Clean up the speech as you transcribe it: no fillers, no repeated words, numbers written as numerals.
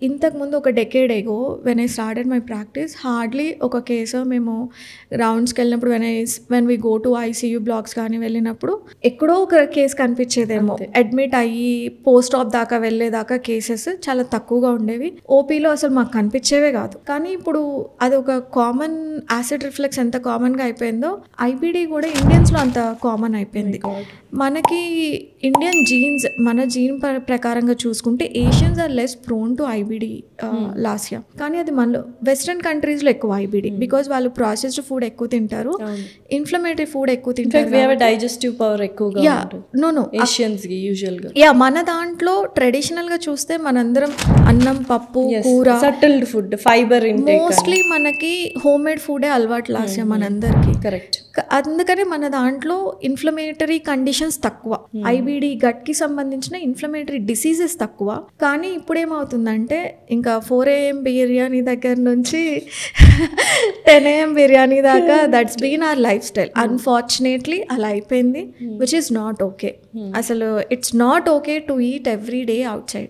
ఇంతకుముందు ఒక decade ago when I started my practice hardly ఒక కేసు మేము రౌండ్స్కి వెళ్ళినప్పుడు when we go to ICU blocks కానీ వెళ్ళినప్పుడు ఎక్కడో ఒక కేసు కనిపించేదేమో. అడ్మిట్ అయ్యి పోస్ట్ ఆఫ్ దాకా వెళ్ళేదాకా కేసెస్ చాలా తక్కువగా ఉండేవి. ఓపీలో అసలు మాకు కనిపించేవే కాదు. కానీ ఇప్పుడు అది ఒక కామన్ యాసిడ్ రిఫ్లెక్స్ ఎంత కామన్గా అయిపోయిందో ఐబీడీ కూడా ఇండియన్స్లో అంత కామన్ అయిపోయింది. మనకి ఇండియన్ జీన్స్ మన జీన్ ప్రకారంగా చూసుకుంటే Asians are less prone to IBD last year. కానీ అది మనలో వెస్ట్రన్ కంట్రీస్లో ఎక్కువ ఐబీడీ బికాజ్ వాళ్ళు ప్రాసెస్డ్ ఫుడ్ ఎక్కువ తింటారు, ఇన్ఫ్లమేటరీ ఫుడ్ ఎక్కువ తింటారు, డైజెస్టివ్ పవర్ ఎక్కువగా. మన దాంట్లో ట్రెడిషనల్ గా చూస్తే మనందరం అన్నం పప్పు కూర సటిల్డ్ ఫుడ్ ఫైబర్ మోస్ట్లీ మనకి హోమ్ మేడ్ ఫుడే అలవాటు లాస్ట్ ఇయర్ మనందరికి. కరెక్ట్. అందుకనే మన దాంట్లో ఇన్ఫ్లమేటరీ కండిషన్స్ తక్కువ, ఐబీడీ గట్ కి సంబంధించిన ఇన్ఫ్లమేటరీ డిసీజెస్ తక్కువ. కానీ ఇప్పుడు ఏమవుతుందంటే ఇంకా 4 AM బిర్యానీ దగ్గర నుంచి 10 AM బిర్యానీ దాకా that's been our lifestyle. Unfortunately అలా అయిపోయింది, విచ్ ఈస్ నాట్ ఓకే. అసలు it's not okay to eat every day out side.